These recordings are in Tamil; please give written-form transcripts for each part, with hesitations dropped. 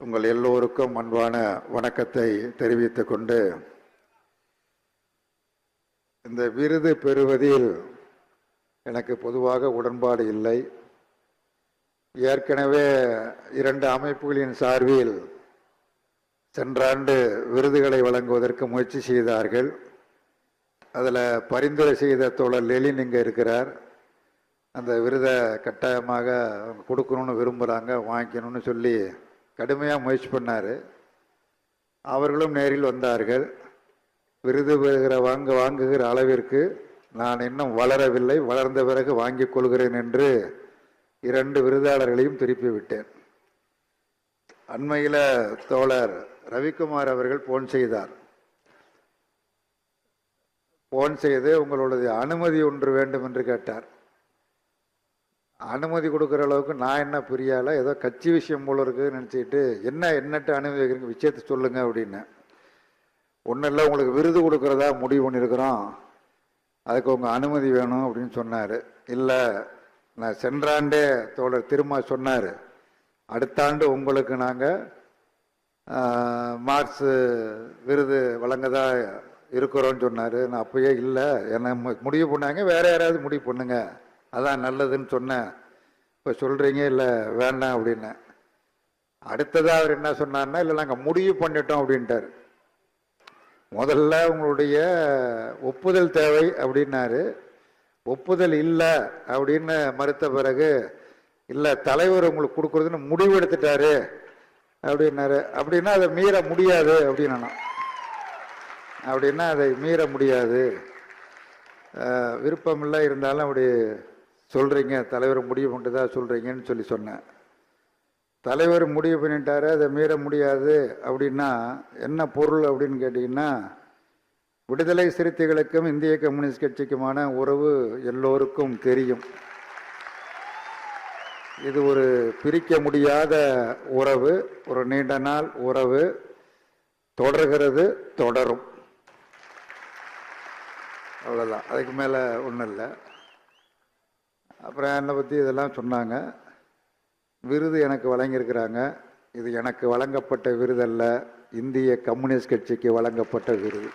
உங்கள் எல்லோருக்கும் அன்பான வணக்கத்தை தெரிவித்துக் கொண்டு, இந்த விருது பெறுவதில் எனக்கு பொதுவாக உடன்பாடு இல்லை. ஏற்கனவே 2 அமைப்புகளின் சார்பில் சென்ற ஆண்டு விருதுகளை வழங்குவதற்கு முயற்சி செய்தார்கள். அதில் பரிந்துரை செய்த தோழர் லெலின் இங்கே இருக்கிறார். அந்த விருதை கட்டாயமாக கொடுக்கணும்னு விரும்புகிறாங்க, வாங்கிக்கணும்னு சொல்லி கடுமையாக முயற்சி பண்ணார். அவர்களும் நேரில் வந்தார்கள். விருது பெறுகிற வாங்குகிற அளவிற்கு நான் இன்னும் வளரவில்லை, வளர்ந்த பிறகு வாங்கிக் கொள்கிறேன் என்று 2 விருதாளர்களையும் திருப்பி விட்டேன். அண்மையில் தோழர் ரவிக்குமார் அவர்கள் போன் செய்தார். போன் செய்து உங்களுடைய அனுமதி ஒன்று வேண்டும் என்று கேட்டார். அனுமதி கொடுக்குற அளவுக்கு நான் என்ன பெரியால, ஏதோ கட்சி விஷயம் போல இருக்குன்னு நினச்சிக்கிட்டு என்னட்டு அனுமதி வைக்கிறீங்க, விஷயத்தை சொல்லுங்க அப்படின்னு. ஒன்றும் இல்லை, உங்களுக்கு விருது கொடுக்குறதா முடிவு பண்ணியிருக்கிறோம், அதுக்கு உங்கள் அனுமதி வேணும் அப்படின்னு சொன்னார். இல்லை, நான் சென்ற ஆண்டே தோழர் திரும்ப சொன்னார், அடுத்த ஆண்டு உங்களுக்கு நாங்கள் மார்க்ஸ் விருது வழங்கதா இருக்கிறோன்னு சொன்னார். நான் அப்பயே இல்லை, என்ன முடிவு பண்ணாங்க, வேற யாராவது முடிவு பண்ணுங்க, அதான் நல்லதுன்னு சொன்னேன். இப்போ சொல்கிறீங்க இல்லை வேண்டாம் அப்படின்னு. அடுத்ததாக அவர் என்ன சொன்னார்னா, இல்லை நாங்கள் முடிவு பண்ணிட்டோம் அப்படின்ட்டார். முதல்ல உங்களுடைய ஒப்புதல் தேவை அப்படின்னாரு. ஒப்புதல் இல்லை அப்படின்னு மறுத்த பிறகு, இல்லை தலைவர் உங்களுக்கு கொடுக்குறதுன்னு முடிவு எடுத்துட்டாரு அப்படின்னாரு. அப்படின்னா அதை மீற முடியாது அப்படின்னா, அப்படின்னா அதை மீற முடியாது, விருப்பமில்லை இருந்தாலும் அப்படி சொல்கிறீங்க, தலைவர் முடிவு பண்ணிட்டு தான் சொல்கிறீங்கன்னு சொல்லி சொன்னேன். தலைவர் முடிவு பண்ணிட்டாரு, அதை மீற முடியாது அப்படின்னா என்ன பொருள் அப்படின்னு கேட்டிங்கன்னா, விடுதலை சிறுத்தைகளுக்கும் இந்திய கம்யூனிஸ்ட் கட்சிக்குமான உறவு எல்லோருக்கும் தெரியும். இது ஒரு பிரிக்க முடியாத உறவு, ஒரு நீண்ட நாள் உறவு, தொடர்கிறது, தொடரும், அவ்வளோதான், அதுக்கு மேலே ஒன்றும் இல்லை. அப்புறம் என்னை பற்றி இதெல்லாம் சொன்னாங்க. விருது எனக்கு வழங்கியிருக்கிறாங்க. இது எனக்கு வழங்கப்பட்ட விருதல்ல, இந்திய கம்யூனிஸ்ட் கட்சிக்கு வழங்கப்பட்ட விருது.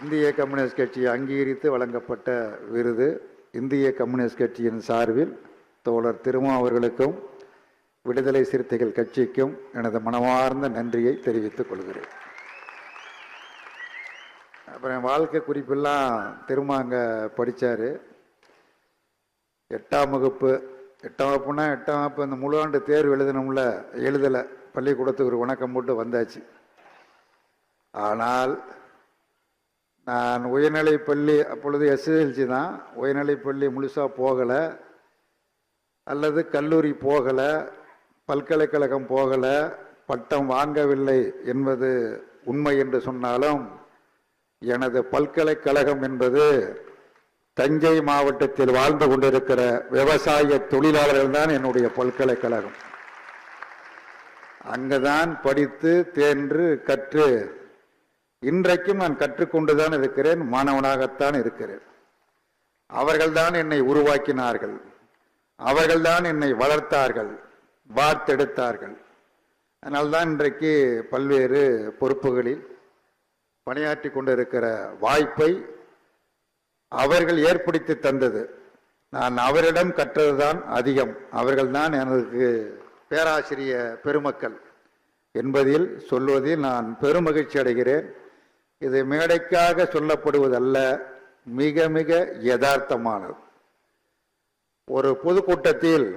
இந்திய கம்யூனிஸ்ட் கட்சியை அங்கீகரித்து வழங்கப்பட்ட விருது. இந்திய கம்யூனிஸ்ட் கட்சியின் சார்பில் தோழர் திருமா அவர்களுக்கும் விடுதலை சிறுத்தைகள் கட்சிக்கும் எனது மனமார்ந்த நன்றியை தெரிவித்துக் கொள்கிறேன். அப்புறம் வாழ்க்கை குறிப்பெல்லாம் திரும்ப அங்கே படித்தார். 8ஆம் வகுப்பு, 8ஆம் வகுப்புனா 8ஆம் வகுப்பு இந்த முழு ஆண்டு தேர்வு எழுதணும்ல, எழுதலை. பள்ளிக்கூடத்துக்கு ஒரு வணக்கம் போட்டு வந்தாச்சு. ஆனால் நான் உயர்நிலைப்பள்ளி, அப்பொழுது எஸ்எஸ்எல்சி தான், உயர்நிலைப்பள்ளி முழுசாக போகலை, அல்லது கல்லூரி போகலை, பல்கலைக்கழகம் போகலை, பட்டம் வாங்கவில்லை என்பது உண்மை என்று சொன்னாலும், எனது பல்கலைக்கழகம் என்பது தஞ்சை மாவட்டத்தில் வாழ்ந்து கொண்டிருக்கிற விவசாய தொழிலாளர்கள் தான் என்னுடைய பல்கலைக்கழகம். அங்குதான் படித்து தேர்ந்து கற்று இன்றைக்கும் நான் கற்றுக்கொண்டுதான் இருக்கிறேன், மாணவனாகத்தான் இருக்கிறேன். அவர்கள்தான் என்னை உருவாக்கினார்கள், அவர்கள்தான் என்னை வளர்த்தார்கள், வார்த்தெடுத்தார்கள். அதனால்தான் இன்றைக்கு பல்வேறு பொறுப்புகளில் பணியாற்றி கொண்டிருக்கிற வாய்ப்பை அவர்கள் ஏற்படுத்தி தந்தது. நான் அவரிடம் கற்றதுதான் அதிகம். அவர்கள்தான் எனக்கு பேராசிரிய பெருமக்கள் என்பதில் சொல்வதில் நான் பெருமகிழ்ச்சி அடைகிறேன். இது மேடைக்காக சொல்லப்படுவதல்ல, மிக மிக யதார்த்தமானது. ஒரு பொதுக்கூட்டத்தில்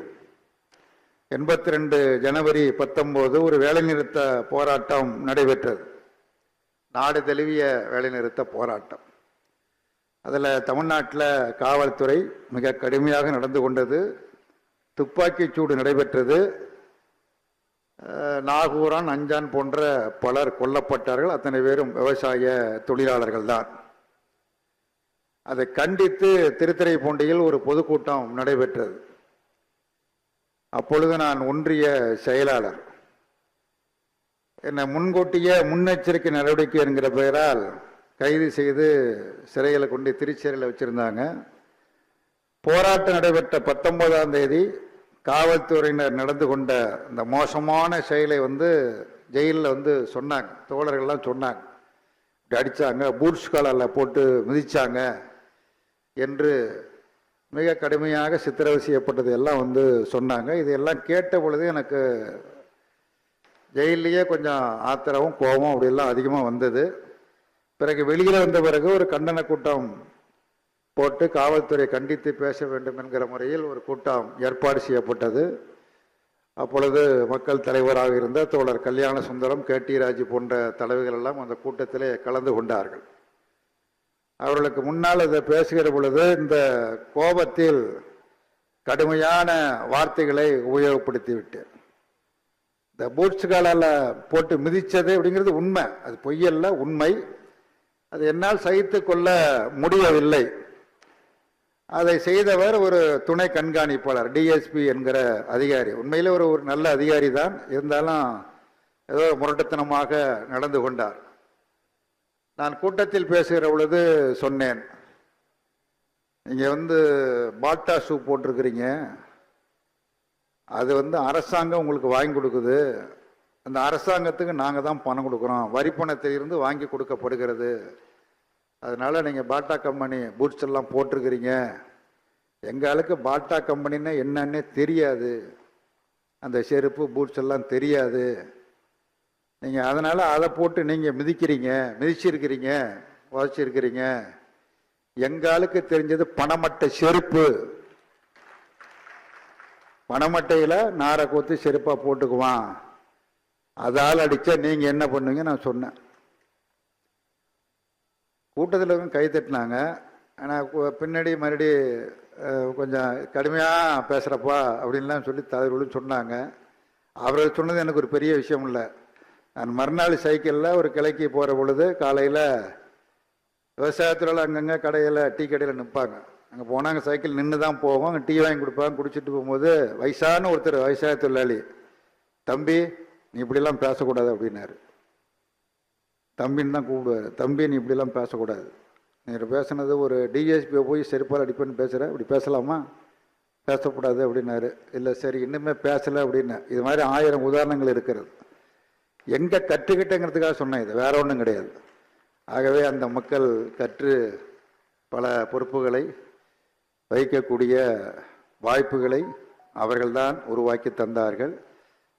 82 ஜனவரி 19 ஒரு வேலைநிறுத்த போராட்டம் நடைபெற்றது. நாடு தழுவிய வேலைநிறுத்த போராட்டம். அதில் தமிழ்நாட்டில் காவல்துறை மிக கடுமையாக நடந்து கொண்டது. துப்பாக்கிச் சூடு நடைபெற்றது. நாகூரான், அஞ்சான் போன்ற பலர் கொல்லப்பட்டார்கள். அத்தனை பேரும் விவசாய தொழிலாளர்கள் தான். அதை கண்டித்து திருத்துறைப்பூண்டியில் ஒரு பொதுக்கூட்டம் நடைபெற்றது. அப்பொழுது நான் ஒன்றிய செயலாளர். என்னை முன்கூட்டிய முன்னெச்சரிக்கை நடவடிக்கை என்கிற பெயரால் கைது செய்து சிறையில் கொண்டு திருச்சிறையில் வச்சிருந்தாங்க. போராட்டம் நடைபெற்ற 19ஆம் தேதி காவல்துறையினர் நடந்து கொண்ட இந்த மோசமான செயலை ஜெயிலில் சொன்னாங்க, தோழர்கள்லாம் சொன்னாங்க. இப்படி அடித்தாங்க, பூட்ஸ் காலில் போட்டு மிதித்தாங்க என்று மிக கடுமையாக சித்திரவதை செய்யப்பட்டது எல்லாம் சொன்னாங்க. இதெல்லாம் கேட்ட பொழுது எனக்கு ஜெயிலையே கொஞ்சம் ஆத்திரமும் கோபம் அப்படியெல்லாம் அதிகமாக வந்தது. பிறகு வெளியில் வந்த பிறகு ஒரு கண்டன கூட்டம் போட்டு காவல்துறை கண்டித்து பேச வேண்டும் என்கிற முறையில் ஒரு கூட்டம் ஏற்பாடு செய்யப்பட்டது. அப்பொழுது மக்கள் தலைவராக இருந்த தோழர் கல்யாண சுந்தரம், KT ராஜு போன்ற தலைவர்கள் எல்லாம் அந்த கூட்டத்திலே கலந்து கொண்டார்கள். அவர்களுக்கு முன்னால் இதை பேசுகிற பொழுது இந்த கோபத்தில் கடுமையான வார்த்தைகளை உபயோகப்படுத்தி விட்டேன். இந்த பூட்ஸ் காலால் போட்டு மிதித்தது அப்படிங்கிறது உண்மை, அது பொய்யல்ல, உண்மை. அது என்னால் சகித்து கொள்ள முடியவில்லை. அதை செய்தவர் ஒரு துணை கண்காணிப்பாளர், DSP என்கிற அதிகாரி. உண்மையிலே ஒரு நல்ல அதிகாரி தான், இருந்தாலும் ஏதோ முரட்டுத்தனமாக நடந்து கொண்டார். நான் கூட்டத்தில் பேசுகிற பொழுது சொன்னேன், நீங்கள் பாட்டா ஷூ போட்டிருக்கிறீங்க, அது அரசாங்கம் உங்களுக்கு வாங்கி கொடுக்குது, அந்த அரசாங்கத்துக்கு நாங்கள் தான் பணம் கொடுக்குறோம், வரி பணத்திலிருந்து வாங்கி கொடுக்கப்படுகிறது. அதனால் நீங்கள் பாட்டா கம்பெனி பூட்ஸ் எல்லாம் போட்டிருக்கிறீங்க, எங்களுக்கு பாட்டா கம்பெனின்னா என்னன்னே தெரியாது, அந்த செருப்பு பூட்ஸ் எல்லாம் தெரியாது, நீங்கள் அதனால் அதை போட்டு நீங்கள் மிதிச்சிருக்கிறீங்க, உதச்சிருக்கிறீங்க. எங்களுக்கு தெரிஞ்சது பணமட்டை செருப்பு, பணமட்டையில் நாரை கோத்து செருப்பாக போட்டுக்குவான், அதால் அடித்தா நீங்கள் என்ன பண்ணுவீங்க நான் சொன்னேன். கூட்டத்தில் கை தட்டினாங்க. ஆனால் பின்னாடி மறுபடி கொஞ்சம் கடுமையாக பேசுகிறப்பா அப்படின்லாம் சொல்லி தலைவர்களும் சொன்னாங்க. அவர்கள் சொன்னது எனக்கு ஒரு பெரிய விஷயம் இல்லை. நான் மறுநாள் சைக்கிளில் ஒரு கிளைக்கு போகிற பொழுது காலையில் விவசாயத்தில் அங்கங்கே கடையில் டீ கடையில் நிற்பாங்க. அங்கே போனாங்க, சைக்கிள் நின்று தான் போவோம், அங்கே டீ வாங்கி கொடுப்பாங்க. குடிச்சிட்டு போகும்போது வயசான ஒருத்தர், விவசாய தொழிலாளி, தம்பி நீ இப்படிலாம் பேசக்கூடாது அப்படின்னாரு. தம்பின்னு தான் கூப்பிடுவார். தம்பி நீ இப்படிலாம் பேசக்கூடாது, நீங்கள் பேசுனது ஒரு DSP போய் செருப்பால் அடிப்பேன்னு பேசுகிற, இப்படி பேசலாமா, பேசக்கூடாது அப்படின்னாரு. இல்லை சரி இன்னுமே பேசலை அப்படின்னு. இது மாதிரி 1000 உதாரணங்கள் இருக்கிறது. எங்கே கற்றுக்கிட்டேங்கிறதுக்காக சொன்னேன், இது வேற ஒன்றும் கிடையாது. ஆகவே அந்த மக்கள் கற்று பல பொறுப்புகளை வகிக்கக்கூடிய வாய்ப்புகளை அவர்கள்தான் உருவாக்கி தந்தார்கள்.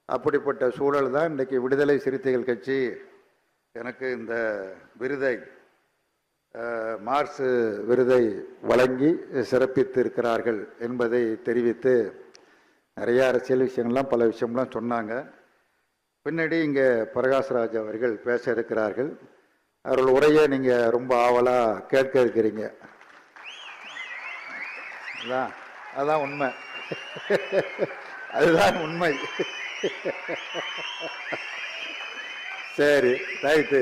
அப்படிப்பட்ட சூழல் தான் இன்றைக்கு விடுதலை சிறுத்தைகள் கட்சி எனக்கு இந்த விருதை, மார்ஸ் விருதை வழங்கி சிறப்பித்து இருக்கிறார்கள் என்பதை தெரிவித்து, நிறைய அரசியல் விஷயங்கள்லாம் பல விஷயம்லாம் சொன்னாங்க. பின்னாடி இங்கே பிரகாஷ்ராஜ் அவர்கள் பேச இருக்கிறார்கள். அவர்கள் உரையை நீங்கள் ரொம்ப ஆவலாக கேட்க இருக்கிறீங்க. அதான் உண்மை, அதுதான் உண்மை. சரி ரைட்டு,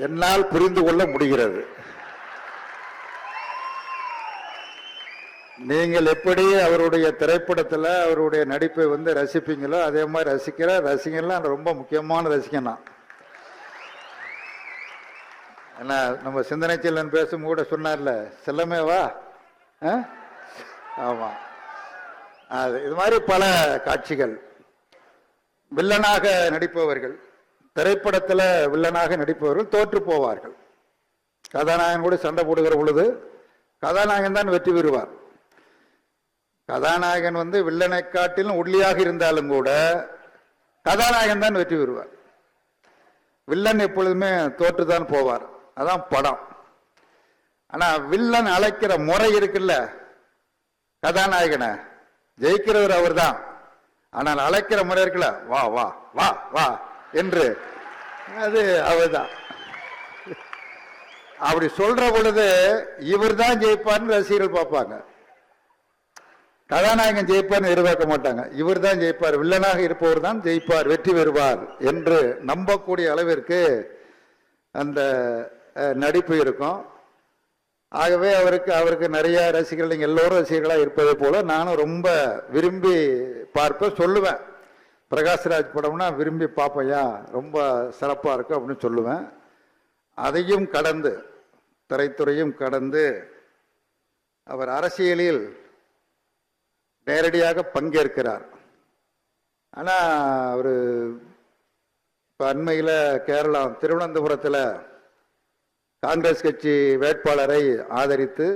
என்னால் புரிந்து கொள்ள முடிகிறது. நீங்கள் எப்படி அவருடைய திரைப்படத்தில் அவருடைய நடிப்பை ரசிப்பீங்களோ அதே மாதிரி ரசிக்கிற ரசிகன்லாம் ரொம்ப முக்கியமான ரசிகன் தான். ஏன்னா நம்ம சிந்தனை செல்வன் பேசும் கூட சொன்னார்ல, செல்லமேவா, ஆமாம், அது இது மாதிரி பல காட்சிகள். வில்லனாக நடிப்பவர்கள், திரைப்படத்தில் வில்லனாக நடிப்பவர்கள் தோற்று போவார்கள். கதாநாயகன் கூட சண்டை போடுகிற பொழுது கதாநாயகன் தான் வெற்றி பெறுவார். கதாநாயகன் வில்லனை காட்டிலும் ஒல்லியாக இருந்தாலும் கூட கதாநாயகன் தான் வெற்றி பெறுவார். வில்லன் எப்பொழுதுமே தோற்றுதான் போவார். அதான் படம். ஆனா வில்லன் அழைக்கிற முறை இருக்குல்ல, கதாநாயகனை ஜெயிக்கிறவர் அவர் தான். ஆனால் அழைக்கிற முறை இருக்குல்ல, வா வா வா வா என்று, அது அவர்தான். அப்படி சொல்ற பொழுது இவர் தான் ஜெயிப்பார்னு ரசிகர்கள் பார்ப்பாங்க. கதாநாயகன் ஜெயிப்பார்னு எதிர்பார்க்க மாட்டாங்க. இவர் தான் ஜெயிப்பார், வில்லனாக இருப்பவர் தான் ஜெயிப்பார், வெற்றி பெறுவார் என்று நம்பக்கூடிய அளவிற்கு அந்த நடிப்பு இருக்கும். ஆகவே அவருக்கு நிறைய ரசிகர்கள், நீங்கள் எல்லோரும் ரசிகர்களாக இருப்பதை போல நானும் ரொம்ப விரும்பி பார்ப்பேன், சொல்லுவேன். பிரகாஷ்ராஜ் படம்னா விரும்பி பார்ப்பையா, ரொம்ப சிறப்பாக இருக்கும் அப்படின்னு சொல்லுவேன். அதையும் கடந்து, திரைத்துறையும் கடந்து அவர் அரசியலில் நேரடியாக பங்கேற்கிறார். ஆனால் அவர் இப்போ அண்மையில் கேரளா திருவனந்தபுரத்தில் காங்கிரஸ் கட்சி வேட்பாளரை ஆதரித்து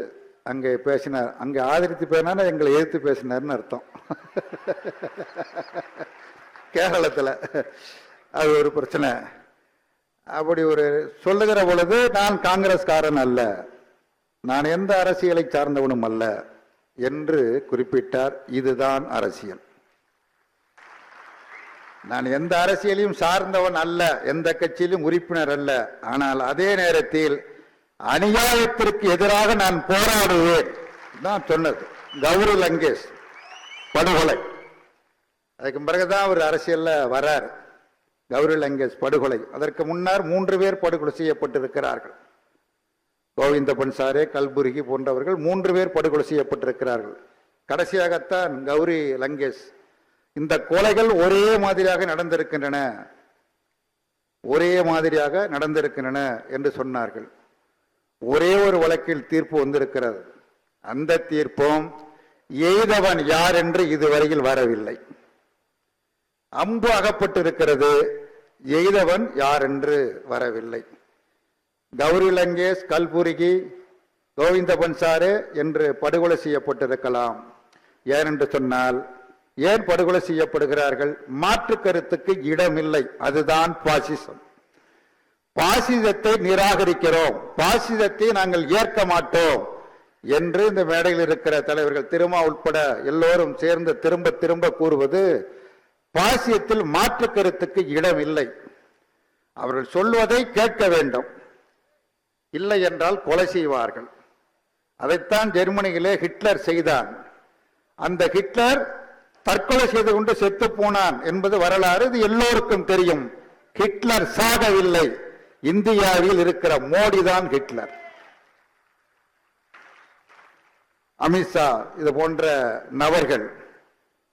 அங்கே பேசினார். அங்கே ஆதரித்து பேசினா எங்களை எதிர்த்து பேசினார்னு அர்த்தம். கேரளத்தில் அது ஒரு பிரச்சனை. அப்படி ஒரு சொல்லுகிற பொழுது நான் காங்கிரஸ்காரன் அல்ல, நான் எந்த அரசியலை சார்ந்தவனும் அல்ல என்று குறிப்பிட்டார். இதுதான் அரசியல். நான் எந்த அரசியலையும் சார்ந்தவன் அல்ல, எந்த கட்சியிலும் உறுப்பினர் அல்ல. ஆனால் அதே நேரத்தில் அநியாயத்திற்கு எதிராக நான் போராடுவேன் தான் சொன்னது. கௌரி லங்கேஷ் படுகொலை, அதுக்கு பிறகுதான் ஒரு அரசியல்ல வரார். கௌரி லங்கேஷ் படுகொலை, அதற்கு முன்னர் 3 பேர் படுகொலை செய்யப்பட்டிருக்கிறார்கள். கோவிந்த பன்சாரே, கல்புர்கி போன்றவர்கள் 3 பேர் படுகொலை செய்யப்பட்டிருக்கிறார்கள். கடைசியாகத்தான் கௌரி லங்கேஷ். இந்த கொலைகள் ஒரே மாதிரியாக நடந்திருக்கின்றன, ஒரே மாதிரியாக நடந்திருக்கின்றன என்று சொன்னார்கள். ஒரே ஒரு வழக்கில் தீர்ப்பு வந்திருக்கிறது. அந்த தீர்ப்பும் எய்தவன் யார் என்று இதுவரையில் வரவில்லை. அம்பு அகப்பட்டிருக்கிறது, எய்தவன் யார் என்று வரவில்லை. கௌரி லங்கேஷ், கல்புர்கி, கோவிந்த பன்சாரே என்று படுகொலை செய்யப்பட்டிருக்கலாம். ஏனென்று சொன்னால், ஏன் படுகொலை செய்யப்படுகிறார்கள்? மாற்று கருத்துக்கு இடமில்லை. அதுதான் பாசிசம். பாசிசத்தை நிராகரிக்கிறோம், பாசிசத்தை நாங்கள் ஏற்க மாட்டோம் என்று இந்த மேடையில் இருக்கிற தலைவர்கள் திருமா உட்பட எல்லோரும் சேர்ந்து திரும்ப திரும்ப கூறுவது பாசியத்தில் மாற்று கருத்துக்கு இடம் இல்லை. அவர்கள் சொல்வதை கேட்க வேண்டும், இல்லை என்றால் கொலை செய்வார்கள். அதைத்தான் ஜெர்மனியிலே ஹிட்லர் செய்தான். அந்த ஹிட்லர் தற்கொலை செய்து கொண்டு செத்து போனான் என்பது வரலாறு, இது எல்லோருக்கும் தெரியும். ஹிட்லர் சாகவில்லை. இந்தியாவில் இருக்கிற மோடி தான் ஹிட்லர். அமித்ஷா இது போன்ற நபர்கள்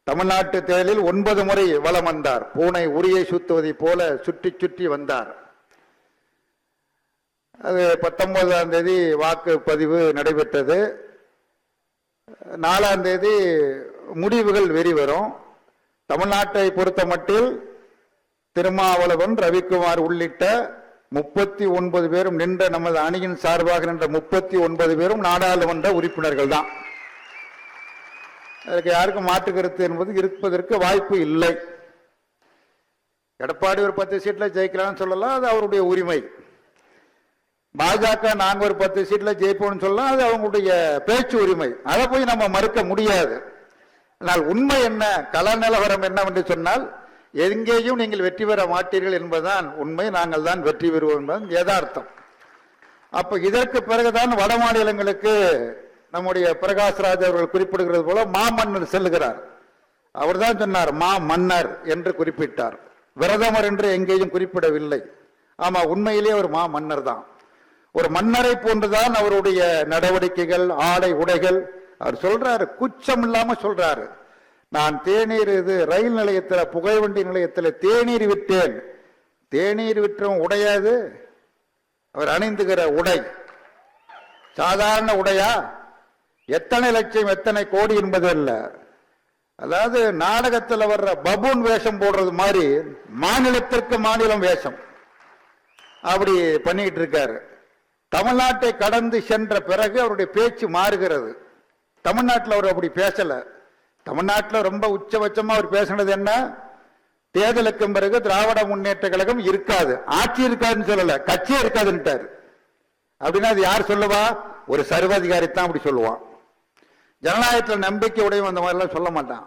தமிழ்நாட்டு தேர்தலில் 9 முறை வலம் வந்தார். பூனை உரியை சுத்துவதை போல சுற்றி சுற்றி வந்தார். அது 19ஆம் தேதி வாக்குப்பதிவு நடைபெற்றது. 4ஆம் தேதி முடிவுகள் வெளிவரும். தமிழ்நாட்டை பொறுத்த மட்டில் திருமாவளவன், ரவிக்குமார் உள்ளிட்ட 39 பேரும் நின்ற நமது அணியின் சார்பாக நின்ற 39 பேரும் நாடாளுமன்ற உறுப்பினர்கள் தான். அதுக்கு யாருக்கும் மாற்று கருத்து என்பது இருப்பதற்கு வாய்ப்பு இல்லை. எடப்பாடி ஒரு 10 சீட்டில் ஜெயிக்கலாம்னு சொல்லலாம், அது அவருடைய உரிமை. பாஜக நாங்க ஒரு 10 சீட்டில் ஜெயிப்போம்னு சொல்லலாம், அது அவங்களுடைய பேச்சு உரிமை. அதை போய் நம்ம மறுக்க முடியாது. ஆனால் உண்மை என்ன, கள நிலவரம் என்னவென்று சொன்னால், எங்கேயும் நீங்கள் வெற்றி பெற மாட்டீர்கள் என்பதுதான் உண்மை. நாங்கள் தான் வெற்றி பெறுவோம் என்பது யதார்த்தம். அப்ப இதற்கு பிறகுதான் வட மாநிலங்களுக்கு நம்முடைய பிரகாஷ்ராஜ் அவர்கள் குறிப்பிடுகிறது போல மாமன்னர் செல்லுகிறார். அவர் தான் சொன்னார் மா மன்னர் என்று குறிப்பிட்டார், பிரதமர் என்று எங்கேயும் குறிப்பிடவில்லை. ஆமா, உண்மையிலேயே ஒரு மா மன்னர் தான். ஒரு மன்னரை போன்றுதான் அவருடைய நடவடிக்கைகள், ஆடை உடைகள். அவர் சொல்றாரு, குச்சம் இல்லாம சொல்றாரு, நான் தேநீர் இது ரயில் நிலையத்தில், புகைவண்டி நிலையத்தில் தேநீர் விட்டேன். தேநீர் விற்றவன் உடையாது. அவர் அணிந்துகிற உடை சாதாரண உடையா? எத்தனை லட்சம் எத்தனை கோடி என்பது அல்ல. அதாவது நாடகத்தில் வர்ற பபூன் வேஷம் போடுறது மாதிரி மாநிலத்திற்கு மாநிலம் வேஷம் அப்படி பண்ணிட்டு இருக்காரு. தமிழ்நாட்டை கடந்து சென்ற பிறகு அவருடைய பேச்சு மாறுகிறது. தமிழ்நாட்டில் அவர் அப்படி பேசல. தமிழ்நாட்டில் ரொம்ப உச்சபட்சமா அவர் பேசினது என்ன, தேர்தலுக்கு பிறகு திராவிட முன்னேற்ற கழகம் இருக்காது, ஆட்சி இருக்காதுன்னு சொல்லல, கட்சியே இருக்காதுன்ட்டாரு. அப்படின்னா அது யார் சொல்லுவா? ஒரு சர்வாதிகாரி தான் அப்படி சொல்லுவான். ஜனநாயகத்தில் நம்பிக்கை உடையும் அந்த மாதிரிலாம் சொல்ல மாட்டான்.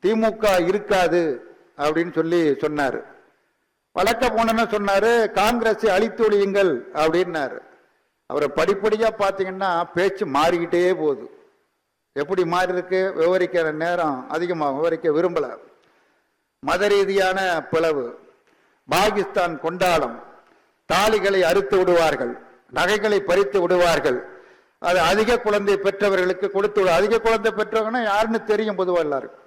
திமுக இருக்காது அப்படின்னு சொல்லி சொன்னாரு. வழக்க போன சொன்னாரு, காங்கிரஸை அழித்து ஒழியுங்கள் அப்படின்னாரு. அவரை படிப்படியா பாத்தீங்கன்னா பேச்சு மாறிக்கிட்டே போகுது. எப்படி மாறி இருக்கு விவரிக்கிற நேரம் அதிகமாக விவரிக்க விரும்பல. மத ரீதியான பிளவு, பாகிஸ்தான் கொண்டாடம், தாலிகளை அறுத்து விடுவார்கள், நகைகளை பறித்து விடுவார்கள், அது அதிக குழந்தை பெற்றவர்களுக்கு கொடுத்து விடு. அதிக குழந்தை பெற்றவங்கன்னா யாருன்னு தெரியும் பொதுவாக எல்லாருக்கும்.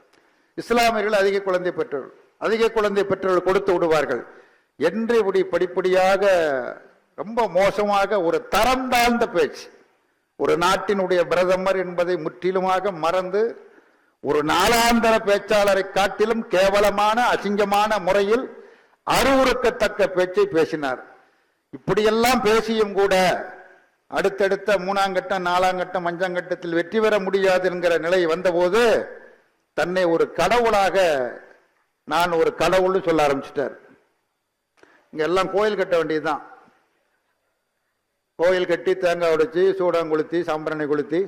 இஸ்லாமியர்கள் அதிக குழந்தை பெற்றவர்கள், அதிக குழந்தை பெற்றவர்கள் கொடுத்து விடுவார்கள் என்று இப்படி படிப்படியாக ரொம்ப மோசமாக ஒரு தரம் தாழ்ந்த பேச்சு. ஒரு நாட்டினுடைய பிரதமர் என்பதை முற்றிலுமாக மறந்து ஒரு நாளாந்தர பேச்சாளரை காட்டிலும் கேவலமான அசிங்கமான முறையில் அறிவுறுக்கத்தக்க பேச்சை பேசினார். இப்படியெல்லாம் பேசியும் கூட அடுத்தடுத்த 3ஆம் கட்டம் 4ஆம் கட்டம் 5ஆம் கட்டத்தில் வெற்றி பெற முடியாது என்கிற நிலை வந்தபோது தன்னை ஒரு கடவுளாக நான் ஒரு கடவுள்னு சொல்ல ஆரம்பிச்சிட்டார். இங்க எல்லாம் கோயில் கட்ட வேண்டியதுதான். கோயில் கட்டி தேங்காய் உடைச்சி சூடம் கொளுத்தி சாம்பிராணி கொளுத்தி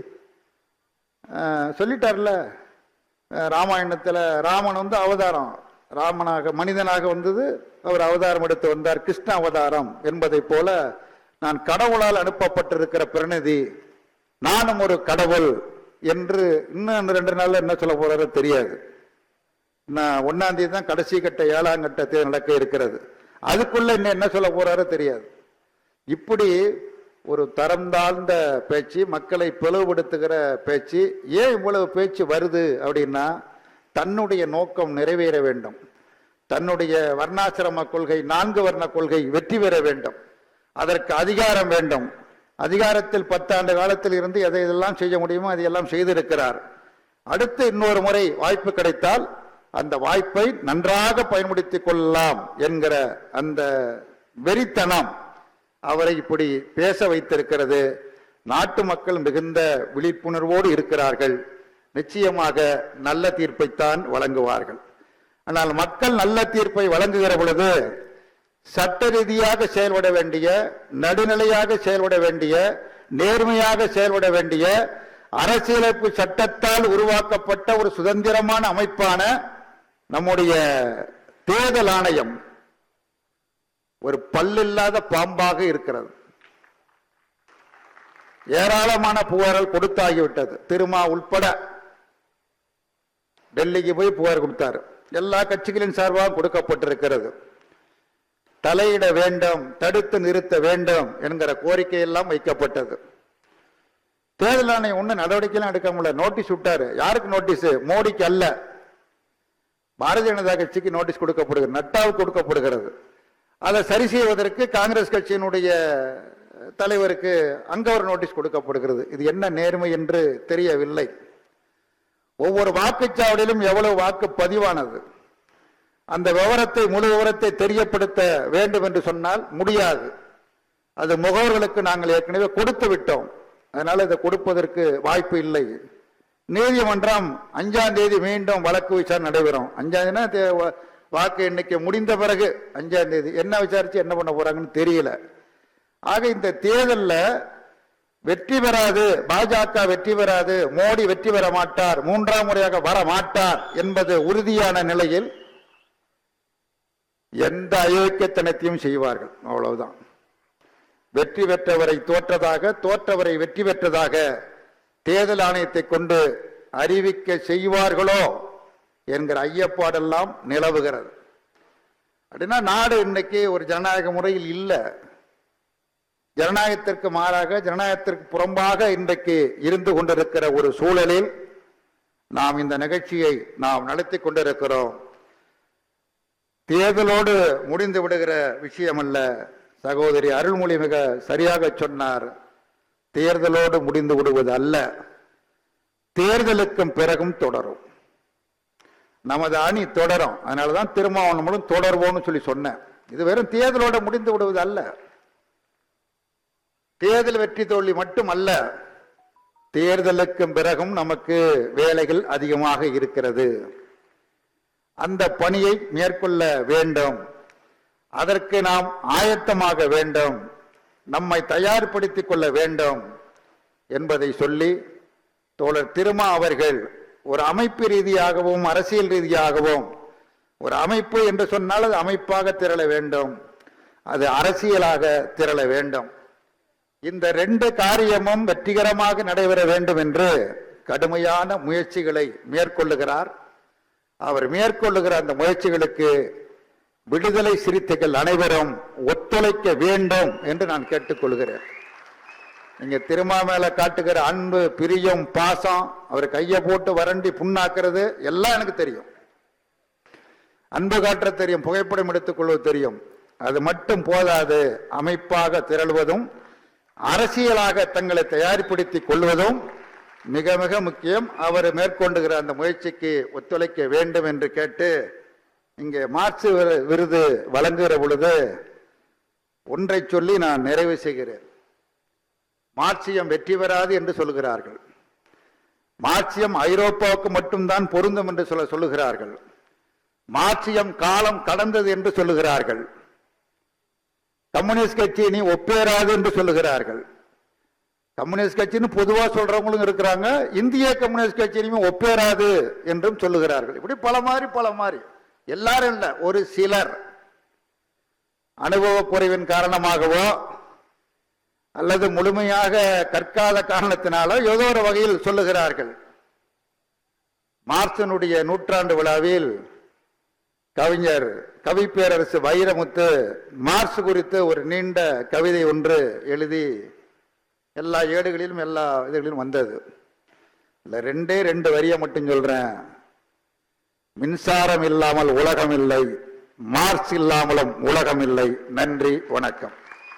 சொல்லிட்டார்ல. ராமாயணத்தில் ராமன் அவதாரம், ராமனாக மனிதனாக வந்தது, அவர் அவதாரம் எடுத்து வந்தார், கிருஷ்ண அவதாரம் என்பதை போல நான் கடவுளால் அனுப்பப்பட்டிருக்கிற பிரதிநிதி, நானும் ஒரு கடவுள் என்று இன்னும் 2 நாள்ல என்ன சொல்ல போறாரோ தெரியாது. நான் 1ஆம் தேதி தான் கடைசி கட்ட 7ஆம் கட்ட தேர்தல் நடக்க இருக்கிறது. அதுக்குள்ள இன்னும் என்ன சொல்ல போறாரோ தெரியாது. இப்படி ஒரு தரம் தாழ்ந்த பேச்சு, மக்களை பிளவுபடுத்துகிற பேச்சு. ஏன் இவ்வளவு பேச்சு வருது அப்படின்னா, தன்னுடைய நோக்கம் நிறைவேற வேண்டும், தன்னுடைய வர்ணாசிரம கொள்கை 4 வர்ண கொள்கை வெற்றி பெற வேண்டும், அதற்கு அதிகாரம் வேண்டும். அதிகாரத்தில் 10 ஆண்டு காலத்தில் இருந்து எதை எதெல்லாம் செய்ய முடியுமோ அதையெல்லாம் செய்திருக்கிறார். அடுத்து இன்னொரு முறை வாய்ப்பு கிடைத்தால் அந்த வாய்ப்பை நன்றாக பயன்படுத்திக் கொள்ளலாம் என்கிற அந்த வெறித்தனம் அவரை இப்படி பேச வைத்திருக்கிறது. நாட்டு மக்கள் மிகுந்த விழிப்புணர்வோடு இருக்கிறார்கள். நிச்சயமாக நல்ல தீர்ப்பைத்தான் வழங்குவார்கள். ஆனால் மக்கள் நல்ல தீர்ப்பை வழங்குகிற பொழுது சட்ட ரீதியாக செயல்பட வேண்டிய, நடுநிலையாக செயல்பட வேண்டிய, நேர்மையாக செயல்பட வேண்டிய, அரசியலமைப்பு சட்டத்தால் உருவாக்கப்பட்ட ஒரு சுதந்திரமான அமைப்பான நம்முடைய தேர்தல் ஆணையம் ஒரு பல்லில்லாத பாம்பாக இருக்கிறது. ஏராளமான புகார்கள் கொடுத்தாகிவிட்டது. திருமா உட்பட டெல்லிக்கு போய் புகார் கொடுத்தார். எல்லா கட்சிகளின் சார்பாக கொடுக்கப்பட்டிருக்கிறது. தலையிட வேண்டும், தடுத்து நிறுத்த வேண்டும் என்கிற கோரிக்கை எல்லாம் வைக்கப்பட்டது. தேர்தல் ஆணையம் ஒன்றும் நடவடிக்கைலாம் எடுக்க முடியல. நோட்டீஸ் விட்டாரு. யாருக்கு நோட்டீஸ்? மோடிக்கு அல்ல, பாரதிய ஜனதா கட்சிக்கு நோட்டீஸ் கொடுக்கப்படுகிறது, நட்டாவுக்கு கொடுக்கப்படுகிறது. அதை சரி செய்வதற்கு காங்கிரஸ் கட்சியினுடைய தலைவருக்கு அங்க ஒரு நோட்டீஸ் கொடுக்கப்படுகிறது. இது என்ன நேர்மை என்று தெரியவில்லை. ஒவ்வொரு வாக்குச்சாவடியிலும் எவ்வளவு வாக்கு பதிவானது, அந்த விவரத்தை, முழு விவரத்தை தெரியப்படுத்த வேண்டும் என்று சொன்னால் முடியாது. அது முகவர்களுக்கு நாங்கள் ஏற்கனவே கொடுத்து விட்டோம். அதனால இதை கொடுப்பதற்கு வாய்ப்பு இல்லை. நீதிமன்றம் 5ஆம் தேதி மீண்டும் வழக்கு விசாரணை நடைபெறும். 5ஆம் தேதி வாக்கு எண்ணிக்கை முடிந்த பிறகு 5ஆம் தேதி என்ன விசாரிச்சு என்ன பண்ண போறாங்கன்னு தெரியல. ஆக இந்த தேர்தலில் வெற்றி பெறாது, பாஜக வெற்றி பெறாது, மோடி வெற்றி பெற மாட்டார், 3ஆம் முறையாக வர மாட்டார் என்பது உறுதியான நிலையில் எந்த அயோக்கியத்தனத்தையும் செய்வார்கள். அவ்வளவுதான். வெற்றி பெற்றவரை தோற்றதாக, தோற்றவரை வெற்றி பெற்றதாக தேர்தல் ஆணையத்தை கொண்டு அறிவிக்க செய்வார்களோ என்கிற ஐயப்பாடெல்லாம் நிலவுகிறது. அப்படின்னா நாடு இன்னைக்கு ஒரு ஜனநாயக முறையில் இல்லை. ஜனநாயகத்திற்கு மாறாக, ஜனநாயகத்திற்கு புறம்பாக இன்றைக்கு இருந்து கொண்டிருக்கிற ஒரு சூழலில் நாம் இந்த நிகழ்ச்சியை நாம் நடத்தி கொண்டிருக்கிறோம். தேர்தலோடு முடிந்து விடுகிற விஷயம் அல்ல. சகோதரி அருள்மொழி மிக சரியாக சொன்னார். தேர்தலோடு முடிந்து விடுவது அல்ல, தேர்தலுக்கும் பிறகும் தொடரும். நமது அணி தொடரும். அதனாலதான் திருமாவளவனும் தொடர்வோம்னு சொல்லி சொன்னேன். இது வெறும் தேர்தலோட முடிந்து விடுவது அல்ல, தேர்தல் வெற்றி தோல்வி மட்டும் அல்ல, தேர்தலுக்கும் பிறகும் நமக்கு வேலைகள் அதிகமாக இருக்கிறது. அந்த பணியை மேற்கொள்ள வேண்டும். அதற்கு நாம் ஆயத்தமாக வேண்டும், நம்மை தயார்படுத்திக் கொள்ள வேண்டும் என்பதை சொல்லி தோழர் திருமா அவர்கள் ஒரு அமைப்பு ரீதியாகவும் அரசியல் ரீதியாகவும், ஒரு அமைப்பு என்று சொன்னால் அது அமைப்பாக திரள வேண்டும், அது அரசியலாக திரள வேண்டும். இந்த 2 காரியமும் வெற்றிகரமாக நடைபெற வேண்டும் என்று கடுமையான முயற்சிகளை மேற்கொள்ளுகிறார். அவர் மேற்கொள்ளுகிற அந்த முயற்சிகளுக்கு விடுதலை சிறுத்தைகள் அனைவரும் ஒத்துழைக்க வேண்டும் என்று நான் கேட்டுக்கொள்கிறேன். நீங்க திருமா மேல காட்டுகிற அன்பு, பிரியம், பாசம், அவர் கையை போட்டு வறண்டி புண்ணாக்குறது எல்லாம் எனக்கு தெரியும். அன்பு காட்ட தெரியும், புகைப்படம் எடுத்துக் கொள்வது தெரியும். அது மட்டும் போதாது, அமைப்பாக திரள்வதும் அரசியலாக தங்களை தயார்படுத்திக் கொள்வதும் மிக மிக முக்கியம். அவர் மேற்கொண்டுகிற அந்த முயற்சிக்கு ஒத்துழைக்க வேண்டும் என்று கேட்டு இங்கே மார்க்ஸ் விருது வழங்குகிற பொழுது ஒன்றை சொல்லி நான் நிறைவு செய்கிறேன். மார்க்சியம் வெற்றி பெறாது என்று சொல்லுகிறார்கள். மார்க்சியம் ஐரோப்பாவுக்கு மட்டும்தான் பொருந்தும் என்று சொல்லுகிறார்கள். மார்க்சியம் காலம் கடந்தது என்று சொல்லுகிறார்கள். கம்யூனிஸ்ட் கட்சி இனி ஒப்பேறாது என்று சொல்லுகிறார்கள். கம்யூனிஸ்ட் கட்சின்னு பொதுவாக சொல்றவங்களும் இருக்கிறாங்க. இந்திய கம்யூனிஸ்ட் கட்சி இனிமே ஒப்பேறாது என்றும் சொல்லுகிறார்கள். இப்படி பல மாதிரி எல்லாரும் இல்லை, ஒரு சிலர் அனுபவ குறைவின் காரணமாகவோ அல்லது முழுமையாக கற்காத காரணத்தினாலோ ஏதோ ஒரு வகையில் சொல்லுகிறார்கள். மார்க்சினுடைய நூற்றாண்டு விழாவில் கவிஞர் கவிப்பேரரசு வைரமுத்து மார்க்ஸ் குறித்து ஒரு நீண்ட கவிதை ஒன்று எழுதி எல்லா ஏடுகளிலும் எல்லா இதுகளிலும் வந்தது. இல்லை, ரெண்டு வரியை மட்டும் சொல்றேன். மின்சாரம் இல்லாமல் உலகம் இல்லை, மார்க்ஸ் இல்லாமலும் உலகம் இல்லை. நன்றி, வணக்கம்.